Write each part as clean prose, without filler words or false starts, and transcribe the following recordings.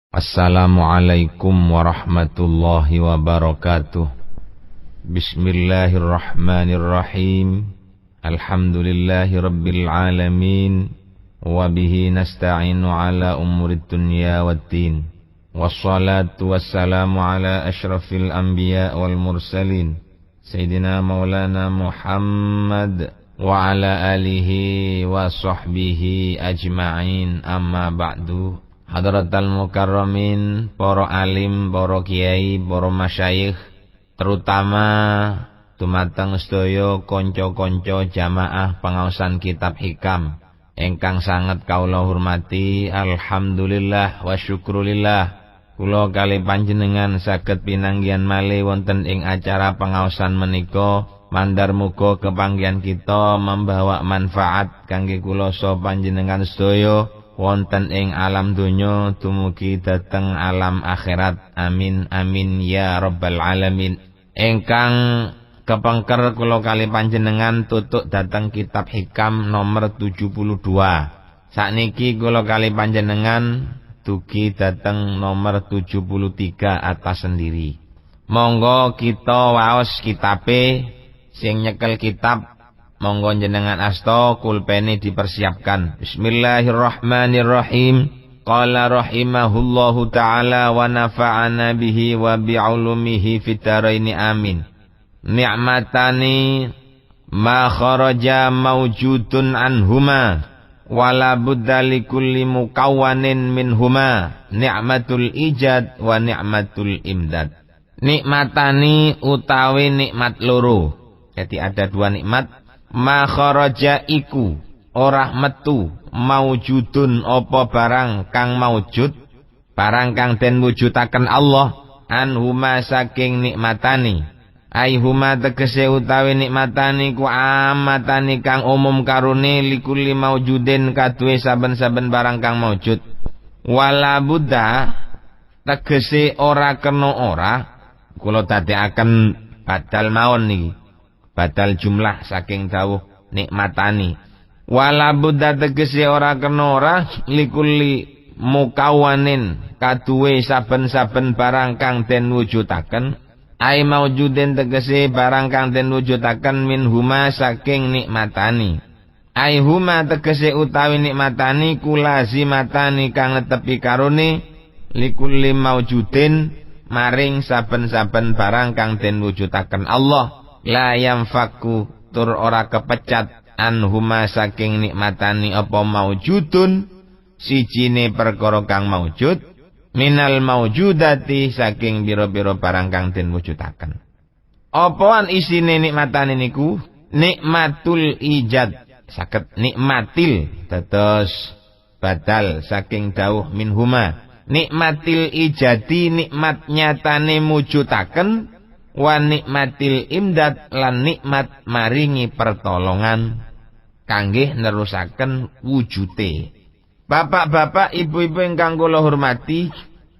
Assalamualaikum warahmatullahi wabarakatuh. Bismillahirrahmanirrahim. Alhamdulillahi rabbil alamin. Wabihi nasta'inu ala umurid dunya waddin. Wassalatu wassalamu ala ashrafil anbiya wal mursalin, Sayyidina maulana Muhammad wa ala alihi wa sahbihi ajma'in, amma ba'du. Hadratal mukarramin, para alim, para kiai, para masyayikh, terutama dumateng sedaya kanca-kanca jamaah pangaosan kitab hikam ingkang sanget kaula hormati. Alhamdulillah wa syukrulillah, kula kali panjenengan saged pinanggihan malih wonten ing acara pangaosan menika. Mandar muga kepanggihan kita membawa manfaat kangge kula saha panjenengan sedaya wonten ing alam donya dumugi dhateng alam akhirat. Amin amin ya rabbal alamin. Ingkang kepengker kula kali panjenengan tutuk dhateng kitab hikam nomor 72. Sakniki kula kali panjenengan dugi dhateng nomor 73 atas sendiri. Monggo kita waos kitabe. Sing nyekel kitab monggo jenengan asta kulpene dipersiapkan. Bismillahirrahmanirrahim. Qala rahimahullahu ta'ala wa nafa'ana bihi wa bi'ulumihi fitaraini amin. Ni'matani ma kharaja mawjudun anhuma wala budda likulli mukawwanin minhuma, ni'matul ijad wa ni'matul imdad. Nikmatani utawi nikmat loro. Jadi ada dua nikmat. Ma kharaja iku ora metu maujudun apa barang kang maujud, barang kang den wujudaken Allah, anhuma saking nikmatani. Aihuma tegese utawi nikmatani ku amatani kang umum karune likulli maujudin kaduwe saben-saben barang kang maujud. Wala buddha tegese ora kena ora, kula dadekaken badal mawon niki. Badal jumlah saking dawuh nikmatani. Wala buddha tegese ora kena ora likulli mukawanin kaduwe saben-saben barang kang den wujudaken. Ai maujudin tegese barang kang den wujudaken min huma saking nikmatani. Ai huma tegese utawi nikmatani kulazimatani kang netepi karone likulli maujudin maring saben-saben barang kang den wujudaken Allah. La yamfaku tur ora kepecat anhuma saking nikmatani apa maujudun sijine perkara kang maujud minal maujudati saking biro-biro barang kang den wujudaken. Apaan isine nikmatani niku? Nikmatul ijad, saged nikmatil dados badal saking dawuh minhuma. Nikmatil ijadi nikmat nyatane mujudaken, wa nikmatil imdad lan nikmat maringi pertolongan kangge nerusaken wujute. Bapak-bapak, ibu-ibu ingkang kula hormati,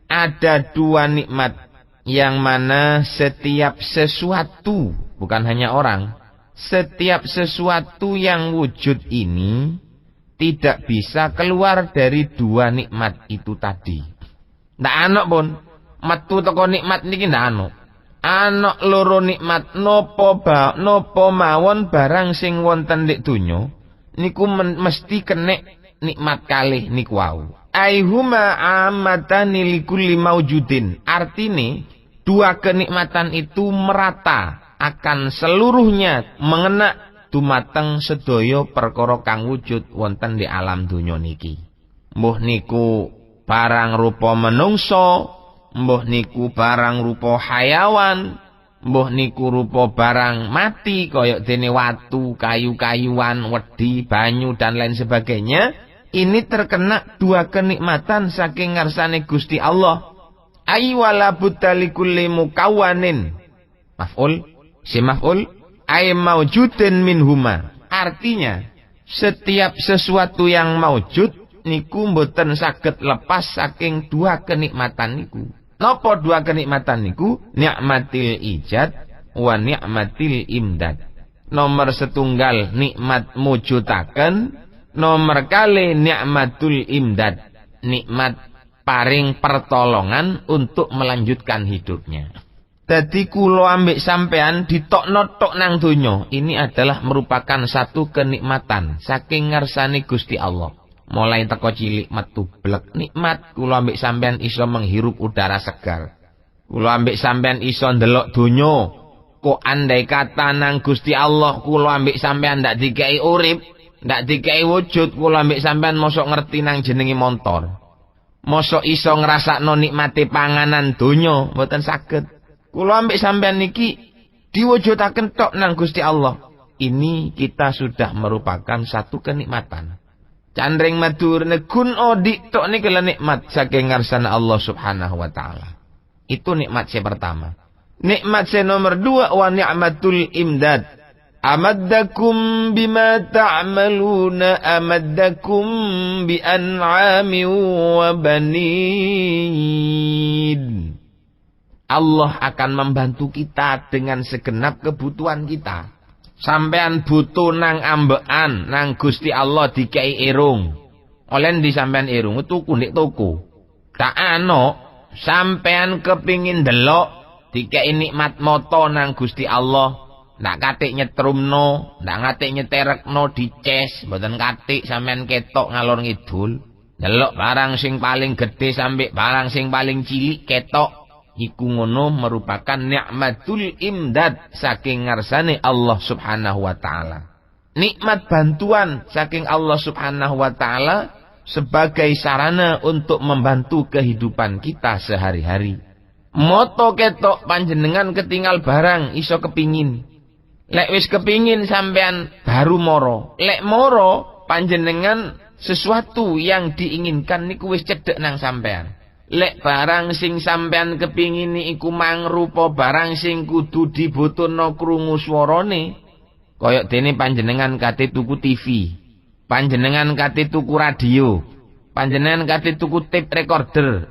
ada dua nikmat yang mana setiap sesuatu, bukan hanya orang, setiap sesuatu yang wujud ini tidak bisa keluar dari dua nikmat itu tadi. Ndak ana pun metu teko nikmat niki ndak ana. Anak loro nikmat nopo mawon barang sing wonten nek donya niku mesti kenek nikmat kalih niku wau. Aihuma amatani likulli maujudin. Artine dua kenikmatan itu merata akan seluruhnya mengena dumateng sedaya perkara kang wujud wonten di alam donya niki. Mbuh niku barang rupa menungso, mbuh niku barang rupa hayawan, mbuh niku rupa barang mati kaya dene watu, kayu-kayuan, wedi, banyu dan lain sebagainya. Ini terkena dua kenikmatan saking ngarsane Gusti Allah. Ai wala butalikul mukawwanin. Maf'ul, si maf'ul ai maujudin minhuma. Artinya setiap sesuatu yang maujud niku mboten saged lepas saking dua kenikmatan niku. Napa dua kenikmatan niku? Nikmatil ijad wa nikmatil imdad. Nomor setunggal nikmat mujudaken, nomor kali nikmatul imdad, nikmat paring pertolongan untuk melanjutkan hidupnya. Dadi kula ambek sampean ditokno tok nang donya, ini adalah merupakan satu kenikmatan saking ngarsane Gusti Allah. Mulai teko cilik metu blek nikmat kula ambek sampean iso menghirup udara segar. Kula ambek sampean iso ndelok donya. Kok andai kata nang Gusti Allah kula ambek sampean ndak dikai urip, ndak dikai wujud, kula ambek sampean mosok ngerti nang jenenge montor. Mosok iso ngrasakno nikmate panganan donya, mboten saged. Kula ambek sampean niki diwujudaken tok nang Gusti Allah. Ini kita sudah merupakan satu kenikmatan. Candring matur negun odik tok niki nikmat saking ngarsane Allah Subhanahu wa taala. Itu nikmat yang pertama. Nikmat yang nomor 2 wa ni'matul imdad. Amaddakum bima ta'maluna amaddakum bi an'amin wa banin. Allah akan membantu kita dengan segenap kebutuhan kita. Sampean butuh nang ambekan, nang Gusti Allah dikai irung. Oleh di sampean irung tuku ndek toko. Tak ano, sampean kepingin delok dikai nikmat moto nang Gusti Allah. Ndak katik nyetrumno, ndak ngatik nyeterekno dices, mboten katik sampean ketok ngalor ngidul. Delok barang sing paling gede sampai barang sing paling cilik ketok. Iku ngono merupakan nikmatul imdad saking ngarsane Allah Subhanahu wa taala. Nikmat bantuan saking Allah Subhanahu wa taala sebagai sarana untuk membantu kehidupan kita sehari-hari. Moto ketok panjenengan ketinggal barang iso kepingin. Lek wis kepingin sampean baru moro. Lek moro panjenengan sesuatu yang diinginkan niku wis cedhek nang sampean. Lek barang sing sampean kepingin iku mangrupa barang sing kudu dibutuhno krungu swarane, kaya dene panjenengan kate tuku TV, panjenengan kate tuku radio, panjenengan kate tuku tape recorder.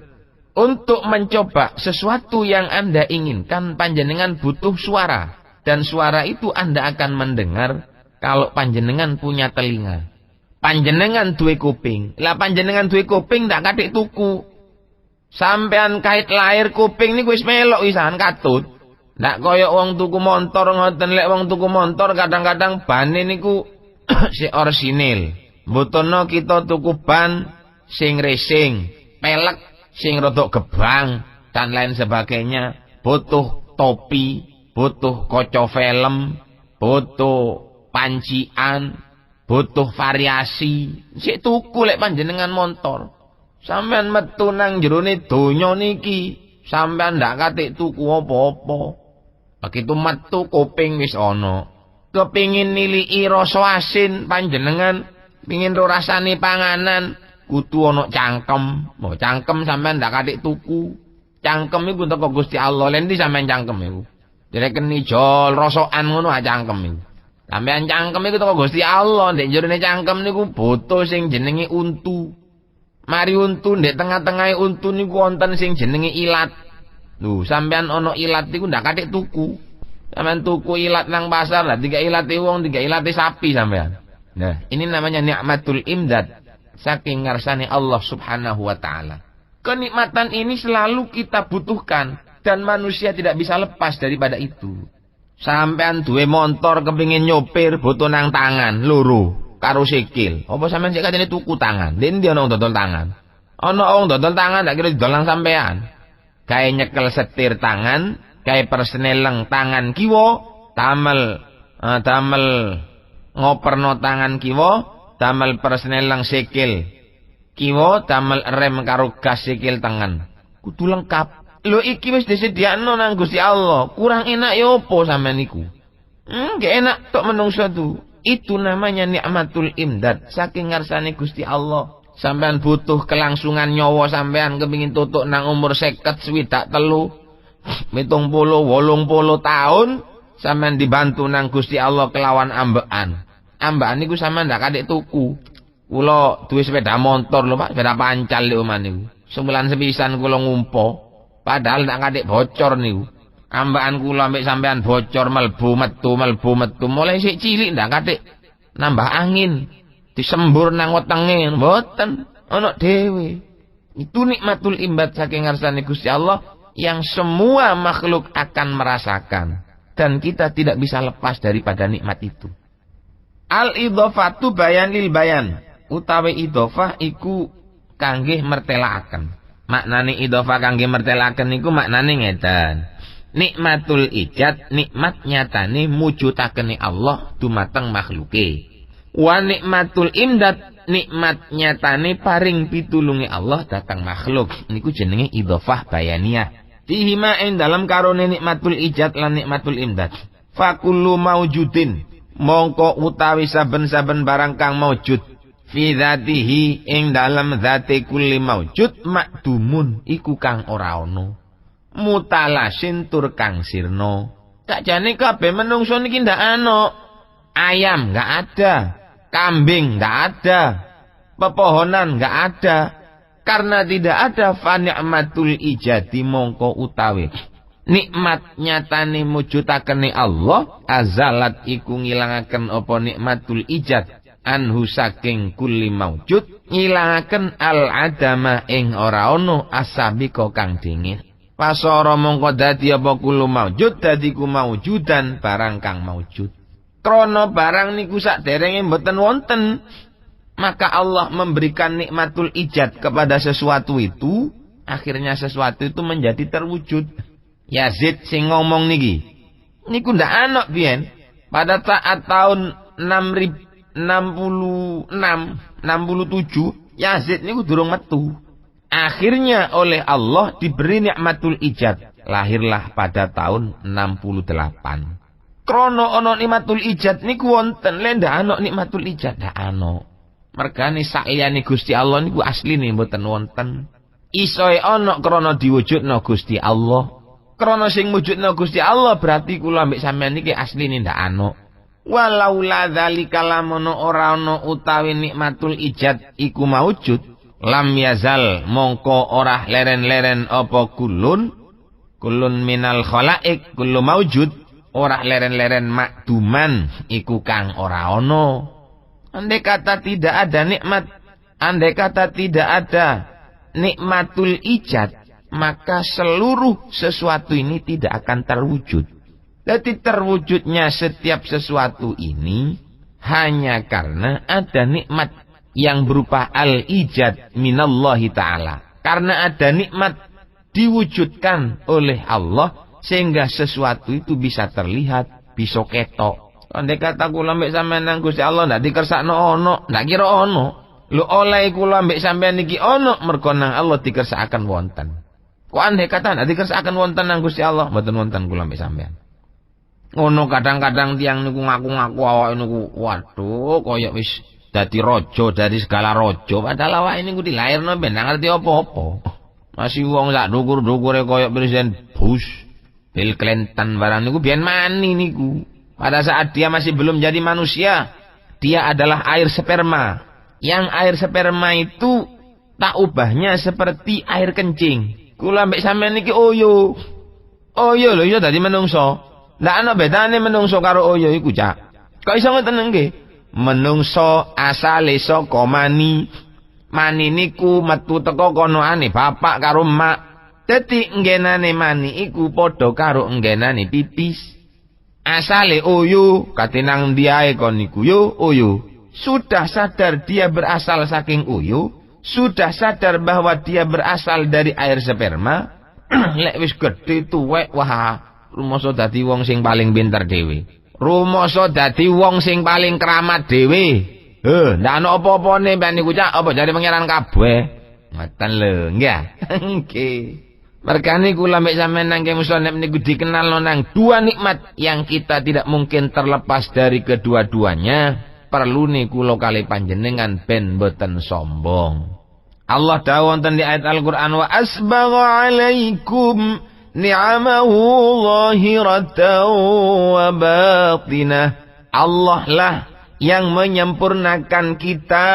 Untuk mencoba sesuatu yang Anda inginkan, panjenengan butuh suara, dan suara itu Anda akan mendengar kalau panjenengan punya telinga. Panjenengan duwe kuping, lah panjenengan duwe kuping ndak kate tuku. Sampean kait lahir kuping niku wis melok wisan katut. Ndak kaya wong tuku montor ngoten. Lek wong tuku montor kadang-kadang bane niku si orsinil. Mbotono kita tuku ban sing racing, pelek sing rodok gebang dan lain sebagainya. Butuh topi, butuh kaca film, butuh pancian, butuh variasi. Sik tuku lek panjenengan montor. Sampean metu nang jerone donya niki, sampean ndak katik tuku apa-apa. Begitu metu kuping wis ana. Kepingin niliki rasa asin panjenengan, pengin ro rasane panganan, kudu ana cangkem. Mau cangkem sampean ndak katik tuku. Cangkem iku teko Gusti Allah. Lendi sampean cangkem iku. Direken ijol rasokan ngono a cangkem iku. Sampean cangkem iku teko Gusti Allah. Ndek jerone cangkem niku butuh sing jenenge untu. Mari untu ndek tengah-tengahe untu niku wonten sing jenenge ilat. Lho, sampean ana ilat niku ndak katik tuku. Sampean tuku ilat nang pasar lah, tiga ilate wong, tiga ilate sapi sampean. Nah, ini namanya nikmatul imdad saking ngarsane Allah Subhanahu wa taala. Kenikmatan ini selalu kita butuhkan dan manusia tidak bisa lepas daripada itu. Sampean duwe montor kepengin nyopir butuh nang tangan loro. Karo sikil. Apa sampean sik katene tuku tangan? Dendi ana wong dodol tangan. Ana wong dodol tangan ndak kira didol nang sampean. Gawe nyekel setir tangan, gawe persneleng tangan kiwa, damel ngoperno tangan kiwa, damel persneleng sikil kiwa, damel rem karo gas sikil tangan. Kudu lengkap. Lho iki wis disediakno nang Gusti Allah. Kurang enak ya opo sampean niku? Gak enak tok menungso tuh. Itu namanya nikmatul imdad saking ngarsane Gusti Allah. Sampean butuh kelangsungan nyawa, sampean kepengin tutuk nang umur 50 swidak 3 70 80 tahun, sampean dibantu nang Gusti Allah kelawan ambekan. Ambekan niku sampean ndak katik tuku. Kula duwe sepeda motor lho Pak, sepeda pancal lho omah niku. Sebulan sepisan kula ngumpo, padahal ndak katik bocor niku. Ambekan kula ambek sampean bocor melbu metu. Mulai sik cilik ndak katik nambah angin. Disembur nang wetenge mboten ana dhewe. Itu nikmatul imdad saking ngarsane Gusti Allah yang semua makhluk akan merasakan dan kita tidak bisa lepas daripada nikmat itu. Al-idhofatu bayan lil bayan. Utawi idhofah iku kangge mertelaaken. Maknane idhofah kangge mertelaaken iku maknane ngeten. Nikmatul ijad nikmat nyatane mujudakene Allah dumateng makhluke. Wa nikmatul imdad nikmat nyatane paring pitulunge Allah datang makhluk. Niku jenenge idhofah bayaniyah. Fihima ing dalam karone nikmatul ijad lan nikmatul imdad. Fa kullu maujudin mongko utawi saben-saben barang kang maujud fi dzatihi ing dalam dzate kulli maujud makdumun iku kang ora ana. Mutalasin tur kang sirna. Sakjane kabeh menungso niki ndak ana. Ayam enggak ada, kambing enggak ada, pepohonan enggak ada. Karena tidak ada fa ni'matul ijadi mongko utawi nikmat nyatane mujudakene Allah azalat iku ngilangaken apa nikmatul ijad anhu saking kulli maujud ngilangaken al adama ing ora ana asabika kang dingin. Pasara mongko dadi apa kulo maujud dadi ku maujudan barang kang maujud. Krana barang niku sakderenge mboten wonten, maka Allah memberikan nikmatul ijad kepada sesuatu itu, akhirnya sesuatu itu menjadi terwujud. Yazid sing ngomong niki, niku ndak ana biyen pada saat tahun 67 Yazid niku durung metu. Akhirnya oleh Allah diberi nikmatul ijad. Lahirlah pada tahun 68. Krono ono nikmatul ijad niku wonten, lek ndak ana nikmatul ijad ndak ana. Mergane sakliyane Gusti Allah niku asline mboten wonten. Isoe ana krana diwujudna Gusti Allah. Krana sing wujudna Gusti Allah berarti kula mbek sampean niki asline ndak ana. Walaula dzalika lamono ora ana utawi nikmatul ijad iku maujud. Lam yazal mongko ora leren-leren apa kulun minal khalaik kullu maujud ora leren-leren makduman iku kang ora ana. Andai kata tidak ada nikmat, andai kata tidak ada nikmatul ijad, maka seluruh sesuatu ini tidak akan terwujud. Jadi terwujudnya setiap sesuatu ini hanya karena ada nikmat yang berupa al-ijad minallahi ta'ala. Karena ada nikmat diwujudkan oleh Allah sehingga sesuatu itu bisa terlihat, bisa ketok. Andai kata kula mbek sampean nang Gusti Allah ndak dikersakno ono, ndak kira ono. Lho oleh kula mbek sampean niki ono mergo nang Allah dikersakaken wonten. Kok andai kata ndak dikersakaken wonten nang Gusti Allah, mboten wonten kula mbek sampean. Ono kadang-kadang tiang niku ngaku-ngaku awake niku waduh koyo wis dadi raja dari segala raja, padahal awake niku dilairno ben ngerti apa-apa. Masih wong sak dukur-dukure koyo Presiden Bush, Bill Clinton barang niku biyen mani niku. Pada saat dia masih belum jadi manusia, dia adalah air sperma. Yang air sperma itu tak ubahnya seperti air kencing. Kula mbek sampean niki oyo. Oyo lho iso dadi menungso. Ndak ana bedane menungso karo oyo iku, Cak. Kok iso ngoten nggih? Menungso asale saka mani. Mani niku metu teko konoane bapak karo emak. Dadi nggenane mani iku padha karo nggenane pipis. Asale oyo, katinang diae kon niku yo oyo. Sudah sadar dia berasal saking oyo, sudah sadar bahwa dia berasal dari air sperma. Lek wis gedhe tuwek, wah, rumoso dadi wong sing paling pinter dhewe. Rumoso dadi wong sing paling keramat dhewe. Ndak ana apa-apane mbak niku, Cak, apa jare pangeran kabeh. Ngoten lho, nggih. Nggih. Mergane kula mbek sampean nang musonep niku dikenal nang dua nikmat yang kita tidak mungkin terlepas dari kedua-duanya. Perlu niku kula kali panjenengan ben boten sombong. Allah dawuh wonten di ayat Al-Qur'an wa asbagha 'alaikum ni'amahu zahiratan wa batinah. Allah lah yang menyempurnakan kita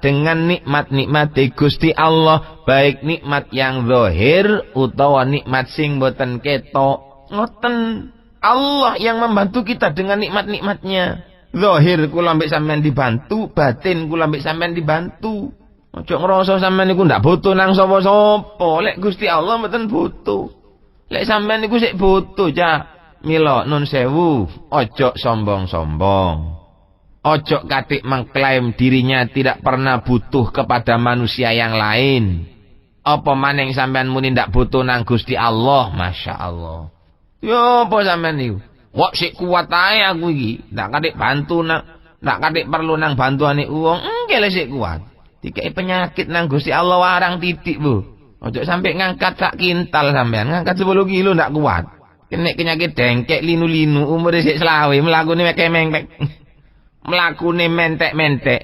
dengan nikmat-nikmat Gusti Allah, baik nikmat yang zahir utawa nikmat sing boten ketok. Ngoten, Allah yang membantu kita dengan nikmat-nikmatnya. Zahir kula mbek sampean dibantu, batin kula mbek sampean dibantu. Ojo ngrasa sampean niku ndak butuh nang sapa-sapa. Lek Gusti Allah mboten butuh. Lek sampean niku sik butuh, Cak. Mila nun sewu, ojo sombong-sombong. Ojo katik mengklaim dirinya tidak pernah butuh kepada manusia yang lain. Apa maning sampean muni ndak butuh nang Gusti Allah, Masya Allah. Yo apa sampean niku? Wak sik kuat ae aku iki, ndak katik bantu ndak katik perlu nang bantuane wong, engke sik kuat. Dikai penyakit nang Gusti Allah warang titik, Bu. Ojo sampai ngangkat sak kintal sampean, ngangkat 10 kilo ndak kuat. Kena penyakit dengkek linu-linu, umur sik selawe, mlakune mekemeng-mek. Mlakune mentek-mentek.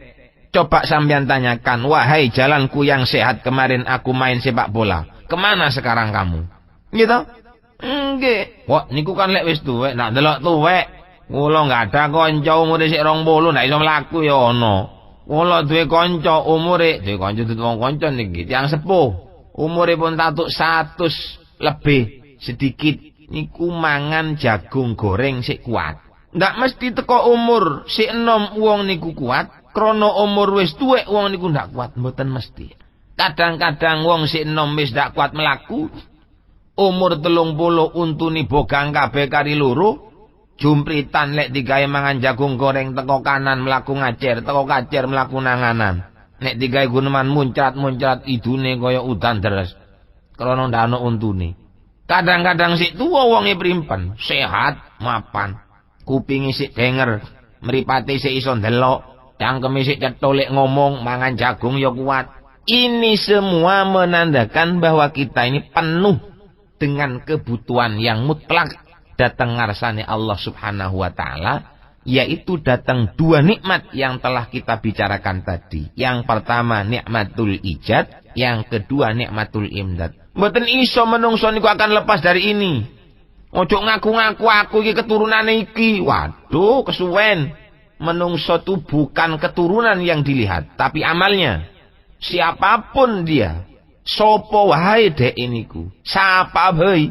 Coba sampean tanyakan, wahai jalanku yang sehat kemarin aku main sepak bola. Kemana sekarang kamu? Gitu? Nggih. Wah, niku kan lek wis tuwek, nak delok tuwek. Kula enggak ada kanca umure sik 20 ndak iso mlaku ya ana. Kula duwe kanca umure, duwe kanca wong kanca niki tiyang sepuh. Umure pun tatuk 100 lebih sedikit niku mangan jagung goreng sik kuat. Ndak mesti teko umur sik enom wong niku kuat, krana umur wis tuwek wong niku ndak kuat, mboten mesti. Kadang-kadang wong sik enom wis ndak kuat mlaku, umur 30 untune bogang kabeh kari loro, jumpritan lek digawe mangan jagung goreng teko kanan mlaku ngacer, teko kacer mlaku nanganan. Nek digawe guneman muncrat-muncrat idune kaya udan deres. Krana ndak ana untune. Kadang-kadang sik tuwa wonge primpen, sehat, mapan. Kupinge sik denger, mripate sik iso ndelok, cangkeme sik cetholek ngomong, mangan jagung ya kuat. Ini semua menandakan bahwa kita ini penuh dengan kebutuhan yang mutlak datang ngarsane Allah Subhanahu wa taala, yaitu datang 2 nikmat yang telah kita bicarakan tadi. Yang pertama nikmatul ijad, yang kedua nikmatul imdad. Mboten iso menungso niku akan lepas dari ini. Ojo ngaku-ngaku aku iki keturunane iki. Waduh, kesuwen. Menungso itu bukan keturunan yang dilihat, tapi amalnya. Siapapun dia, sopo wae dek iniku, sapa bae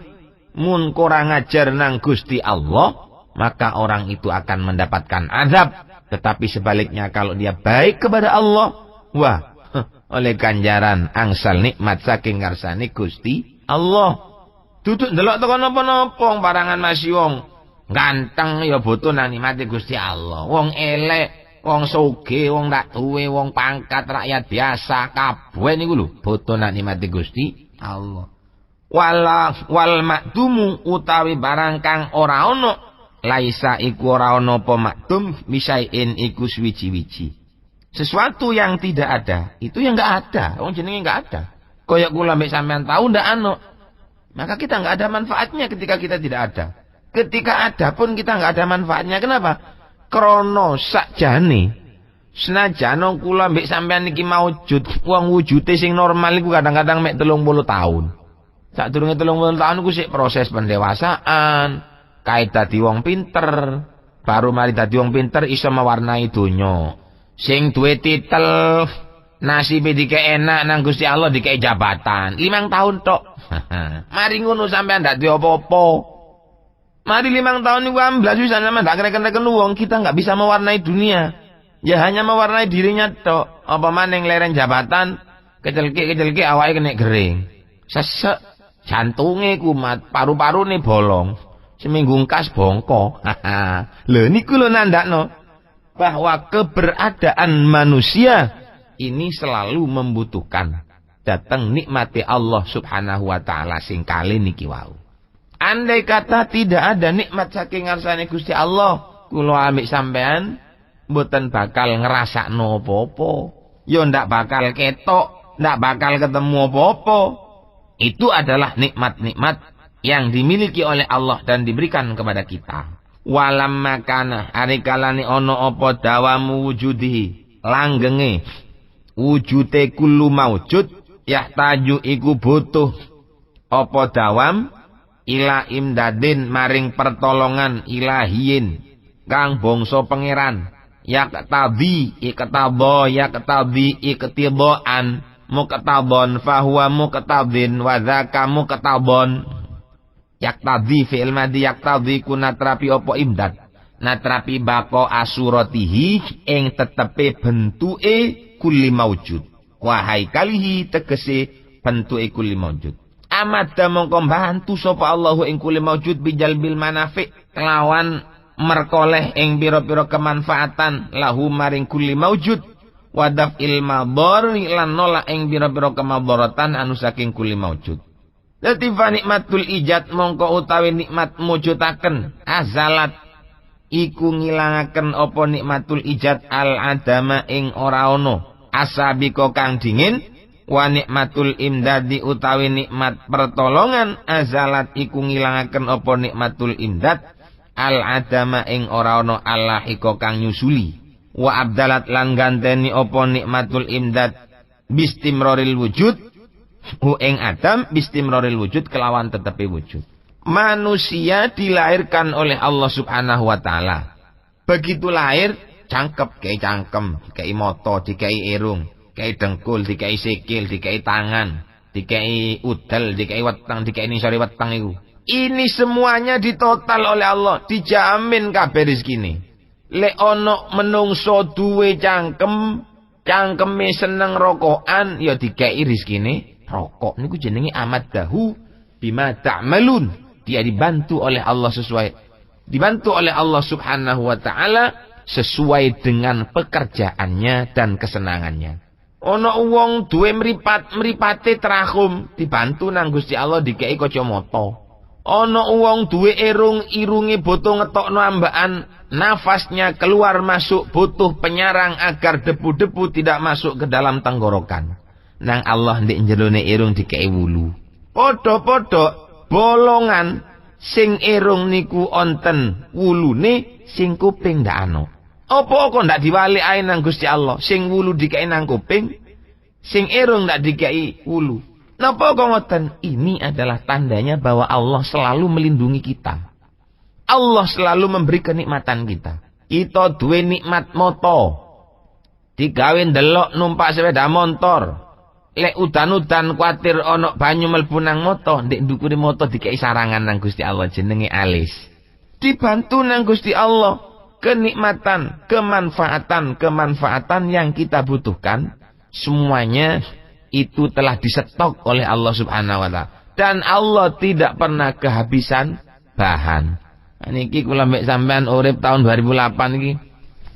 mun kurang ajar nang Gusti Allah, maka orang itu akan mendapatkan azab. Tetapi sebaliknya kalau dia baik kepada Allah, wah, oleh ganjaran angsal nikmat saking ngarsane Gusti Allah. Duduk ndelok teko napa-napa parangan masih wong ganteng ya butuh nang nikmate Gusti Allah. Wong elek, wong sugih, wong ndak duwe, wong pangkat rakyat biasa kabeh niku lho butuh nang nikmate Gusti Allah. Wal makdumu utawi barang kang ora ana, laisa iku ora ana apa makdum misain iku swiji-wiji. Sesuatu yang tidak ada, itu yang enggak ada. Wong jenenge enggak ada. Kayak kula mbek sampean tahu ndak ana. Maka kita enggak ada manfaatnya ketika kita tidak ada. Ketika ada pun kita enggak ada manfaatnya. Kenapa? Krana sakjane senajan kula mbek sampean iki maujud, wong wujude sing normal iku kadang-kadang mek 30 tahun. Sadurunge 30 tahun iku sik proses pendewasaan, kae dadi wong pinter, baru mari dadi wong pinter iso mewarnai donya. Sing duwe titel nasibe dikek enak nang Gusti Allah dikek jabatan 5 tahun tok. Mari ngono sampean ndak duwe apa-apa. Mari 5 tahun niku amblas wis sampean ndak kena-kena wong, kita nggak bisa mewarnai dunia. Ya hanya mewarnai dirinya tok. Apa maning leren jabatan kecelke-kecelke awake kena gering. Sesek jantunge kumat, paru-parune bolong. Seminggu kas bongko. Lho niku lho nandakno bahwa keberadaan manusia ini selalu membutuhkan datang nikmati Allah Subhanahu wa taala sing kali niki wau. Andai kata tidak ada nikmat saking ngarsane Gusti Allah, kula ambek sampean mboten bakal ngrasakno apa-apa. Ya ndak bakal ketok, ndak bakal ketemu apa-apa. Itu adalah nikmat-nikmat yang dimiliki oleh Allah dan diberikan kepada kita. Walam makana arikalane ono apa dawamu wujudi langgenge wujude kullu maujud yahtaju iku butuh apa dawam ila imdadin maring pertolongan ilahiyin kang bangsa pangeran yaktabi ikatabo yaktabi iktiboan muqtabon fahuwa muqtabin wa dzaka muqtabon. Yaktadhi fi'il madhi yaktadhi ku natrapi opo imdad, natrapi bako asuratihi ing tetepe bentuke kulli maujud. Wahai kalihi tegese bentuke kulli maujud. Amada mongko mbantu sapa Allahu ing kulli maujud bijalbil manafi kelawan merkoleh ing pira-pira kemanfaatan lahu maring kulli maujud wadaf ilma dhari lan nolak ing pira-pira kemadharatan anu saking kulli maujud. Dadi nikmatul ijad mongko utawi nikmat mujudaken azalat iku ngilangaken apa nikmatul ijad al adama ing ora ana asabiko kang dingin wa nikmatul imdadi utawi nikmat pertolongan azalat iku ngilangaken apa nikmatul imdad al adama ing ora ana allahika kang nyusuli wa abdalat lan ganteni apa nikmatul imdad bistimroril wujud ing adam bistimroril wujud kelawan tetepi wujud. Manusia dilahirkan oleh Allah Subhanahu wa taala. Begitu lahir cangkep, kayak cangkem, kayak moto, dikai irung, kayak dengkul, dikai sikil, dikai tangan, dikai udel, dikai wetang, dikai nisori wetang itu. Ini semuanya ditotal oleh Allah, dijamin kabeh rezekine. Lek ono menungso duwe cangkem, cangkeme seneng rokokan, ya dikai rezekine rokok. Niku jenenge amat dahu bima ta'malun. Dia dibantu oleh Allah dibantu oleh Allah Subhanahu wa taala sesuai dengan pekerjaannya dan kesenangannya. Ono wong duwe mripate trahum dibantu nang Gusti Allah dikei kacamata. Ono wong duwe irunge butuh ngetokno ambaan, nafasnya keluar masuk butuh penyarang agar debu-debu tidak masuk ke dalam tenggorokan. Nang Allah ndek jerone irung dikei wulu. Padha-padha bolongan sing irung niku onten wulune, sing kuping ndak ana. Apa kok ndak diwalik ae nang Gusti Allah? Sing wulu dikai nang kuping, sing irung ndak dikai wulu. Napa kok ngoten? Ini adalah tandanya bahwa Allah selalu melindungi kita. Allah selalu memberi kenikmatan kita. Kita duwe nikmat moto. Digawe ndelok numpak sepeda motor. Lek udan-udan kuatir ono banyu mlebu nang moto, ndek ndukure moto dikai sarangan nang Gusti Allah jenenge alis. Dibantu nang Gusti Allah, kenikmatan, kemanfaatan yang kita butuhkan semuanya itu telah disetok oleh Allah Subhanahu wa taala. Dan Allah tidak pernah kehabisan bahan. Niki kula mbek sampean urip tahun 2008 iki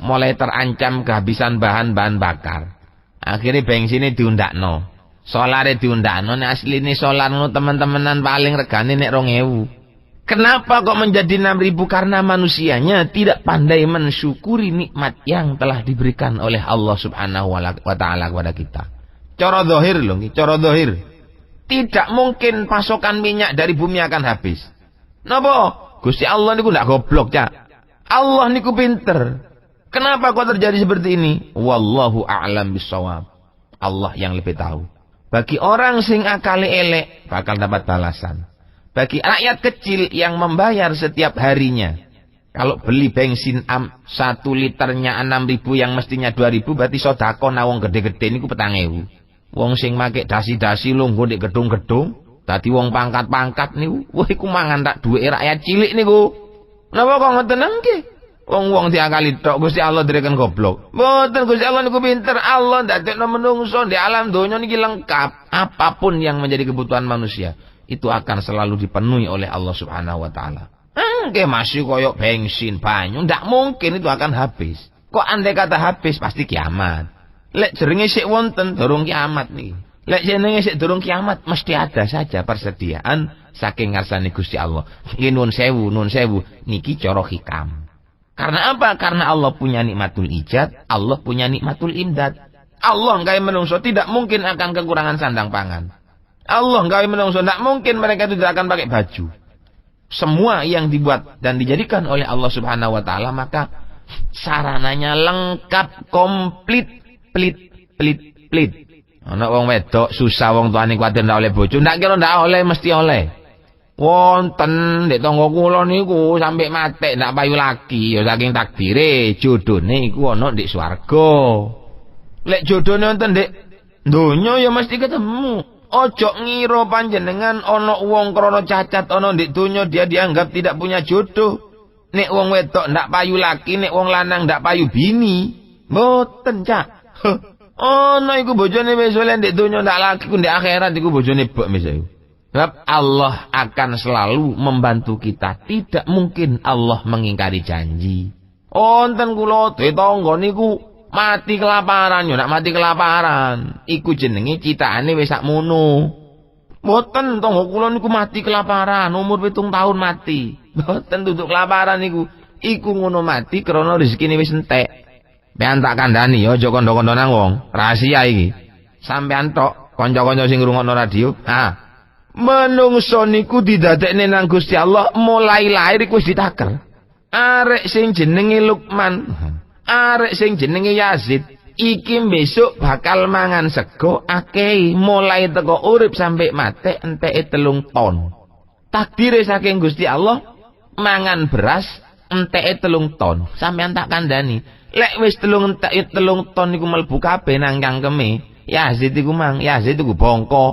mulai terancam kehabisan bahan bakar. Akhirnya bensinnya diundakno, solare diundakno. Nek asline solar ngono teman-temanan paling regane nek 2000. Kenapa kok menjadi 6.000? Karena manusianya tidak pandai mensyukuri nikmat yang telah diberikan oleh Allah Subhanahu wa taala kepada kita. Cara zahir lho, cara zahir. Tidak mungkin pasokan minyak dari bumi akan habis. Napa? Gusti Allah niku ndak goblok, Cak. Allah niku pinter. Kenapa kok terjadi seperti ini? Wallahu a'lam bissawab. Allah yang lebih tahu. Bagi orang sing akale elek bakal dapat balasan. Bagi rakyat kecil yang membayar setiap harinya, kalau beli bensin 1 liternya 6.000 yang mestinya 2.000, berarti sedekah na wong gede-gede niku 4.000. Wong sing make dasi-dasi lungguh di gedung-gedung, dadi wong pangkat-pangkat niku, wah iku mangan tak duwe rakyat cilik niku. Napa kok ngoten nggih? Wong-wong diakali tok Gusti Allah direken goblok. Mboten, Gusti Allah niku pinter. Allah ndadekno menungso di alam donya niki lengkap. Apapun yang menjadi kebutuhan manusia itu akan selalu dipenuhi oleh Allah Subhanahu wa taala. Nggih masih koyok bensin, banyu, ndak mungkin itu akan habis. Kok andai kata habis pasti kiamat. Lek jenenge sik wonten durung kiamat niki. Lek jenenge sik durung kiamat mesti ada saja persediaan saking ngarsane Gusti Allah. Nggih nuwun sewu niki cara hikam. Karena apa? Karena Allah punya nikmatul ijad, Allah punya nikmatul imdad. Allah gawe menungso tidak mungkin akan kekurangan sandang pangan. Allah gawe menungso tidak mungkin mereka itu tidak akan pakai baju. Semua yang dibuat dan dijadikan oleh Allah Subhanahu wa taala maka sarananya lengkap, komplit, plit. Ana wong wedok susah wong tuane kuwatir ndak oleh bojo, ndak kira ndak oleh mesti oleh. Wonten ndek tangga kula niku sampe matek ndak payu lagi ya saking takdire jodhone iku ana ndek swarga. Lek jodhone wonten ndek donya ya mesti ketemu. Ojo ngira panjenengan ana wong krana cacat ana ndek donya dia dianggap tidak punya jodoh. Nek wong wedok ndak payu laki, nek wong lanang ndak payu bini. Mboten, Cak. Ono iku bojone wis oleh ndek donya ndak lagi ku ndek akhirat iku bojone bok misalnya. Sebab Allah akan selalu membantu kita. Tidak mungkin Allah mengingkari janji. Wonten kula tetangga niku mati kelaparan, yo nak mati kelaparan. Iku jenenge citaane wis sakmono. Mboten tangga kula niku mati kelaparan, umur 7 tahun mati. Mboten duduk kelaparan niku. Iku ngono mati krana rezekine wis entek. Sampeyan tak kandhani yo aja kandha-kandha nang wong. Rahasia iki. Sampeyan tok kanca-kanca sing ngrungokno radio. Menungso niku didadekne nang Gusti Allah mulai lahir iku wis ditaker. Arek sing jenenge Lukman, arek sing jenenge Yazid, iki besok bakal mangan sego akeh mulai teko urip sampai mati enteke 3 ton. Takdire saking Gusti Allah mangan beras enteke 3 ton. Sampeyan tak kandhani, lek wis 3 ton iku mlebu kabeh nang cangkeme, Yazid iku Yazid iku bongko.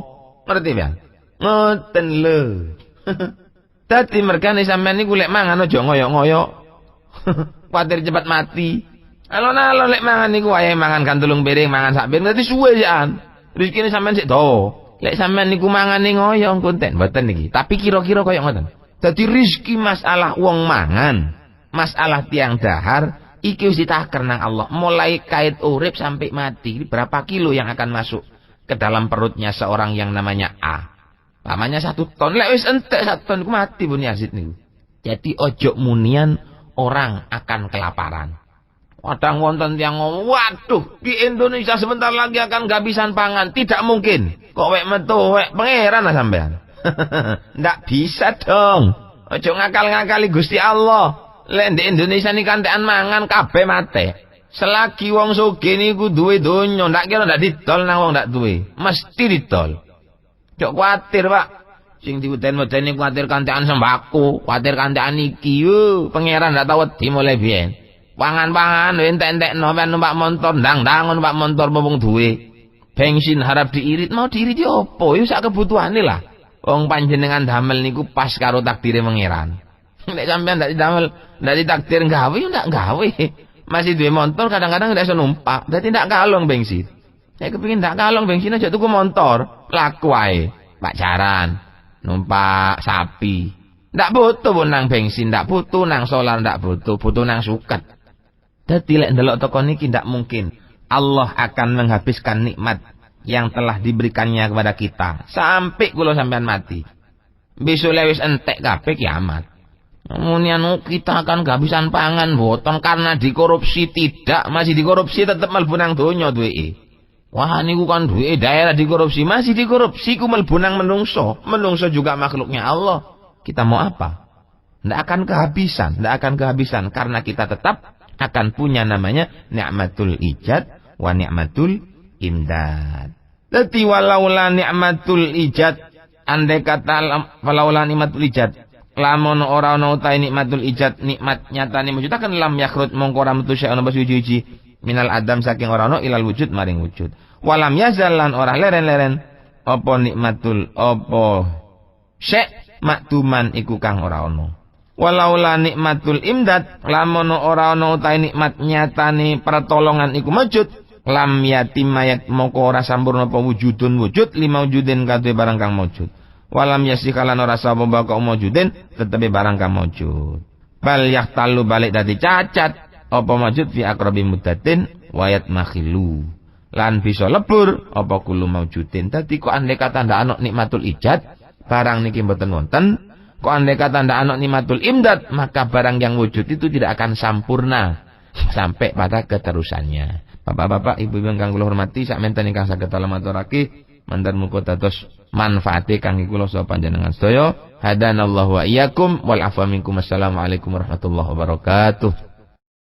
Ngerti ya? Ngoten lho. Dadi mergane sampean niku lek mangan aja ngoyok-ngoyok. Kuwatir cepat mati. Alon-alon lek mangan niku wayahe mangan kan 3 piring, mangan sak piring dadi suwe jan. Rezekine sampean sik dawa. Lek sampean niku mangane ngoyong konten mboten niki. Tapi kira-kira koyo ngoten. Dadi rezeki masalah wong mangan, masalah tiang dahar iki wis ditaker nang Allah. Mulai kait urip sampai mati. Berapa kilo yang akan masuk ke dalam perutnya seorang yang namanya A. Namanya 1 ton. Lek wis entek 1 ton iku mati pun Yazid niku. Jadi ojo munian orang akan kelaparan. Kadang wonten tiyang ngomong, waduh, di Indonesia sebentar lagi akan kehabisan pangan. Tidak mungkin. Kok wek metu wek pangeran lah sampean. Ndak bisa dong. Ojo ngakal-ngakali Gusti Allah. Lek di Indonesia ni kantekan mangan kabeh mate. Selagi wong sugih niku duwe donya, ndak kira ndak didol nang wong ndak duwe. Mesti didol. Cok kuatir, Pak. Sing diweden-wedeni kuatir kantekan sembako, kuatir kantekan iki. Pangeran ndak tau wedi mulai biyen. Pangan-pangan entek-entekno ben numpak motor, ndang-ndang numpak motor mumpung duwe. Bensin harap diirit, mau diirit yo apa? Yo sak kebutuhane lah. Wong panjenengan damel niku pas karo takdire pangeran. Nek sampean ndak didamel, ndak ditakdir gawe yo ndak gawe. Masih duwe motor kadang-kadang ndak iso numpak. Dadi ndak kalong bensin. Saya kepingin ndak kalong bensin aja tuku motor, laku wae. Pacaran, numpak sapi. Ndak butuh nang bensin, ndak butuh nang solar, ndak butuh nang suket. Dadi lek ndelok toko niki ndak mungkin Allah akan menghabiskan nikmat yang telah diberikannya kepada kita sampai kula sampean mati. Besok lewis entek kabeh kiamat. Kemudian kita akan kehabisan pangan boten karena dikorupsi, tidak, masih dikorupsi tetap mlebu nang donya duweke. Wah niku kan duwe daerah dikorupsi, masih dikorupsi ku mlebu nang menungso. Menungso juga makhluknya Allah. Kita mau apa? Ndak akan kehabisan karena kita tetap akan punya namanya ni'matul ijad wa ni'matul imdad. Dadi walaula ni'matul ijad, andai kata walaula ni'matul ijad, lamun ora ana utahe nikmatul ijad, nikmat nyatane mujudaken lam yakhrut mongko ora metu sak ana suci minal adam saking ora ana ilal wujud maring wujud. Walam yazal lan ora leren-leren apa nikmatul apa syek maktuman iku kang ora ana. Walaula nikmatul imdad, lamun ora ana utahe nikmat nyatane pertolongan iku wujud, lam yatimayat mongko ora sampurna apa wujudun wujud lima wujudin kadhe barang kang wujud. Walam yasikalan ora sapa baka wujudin tetepe barang kang wujud. Bal yahtalu balik dadi cacat apa wujud fi aqrabi muddatin wayat makhilu. Lan bisa lebur apa kulo wujudin. Dadi kok andai kata ndak ana nikmatul ijad, barang niki mboten wonten. Kok andai kata ndak ana nikmatul imdad, maka barang yang wujud itu tidak akan sampurna sampai pada keterusannya. Bapak-bapak, ibu-ibu kang kula hormati, sak menten ingkang saged kula maturake, mandar muga dados manfaate kangge kula saha panjenengan sedaya. Hadanallahu wa iyyakum wal afwa minkum. Assalamualaikum warahmatullahi wabarakatuh.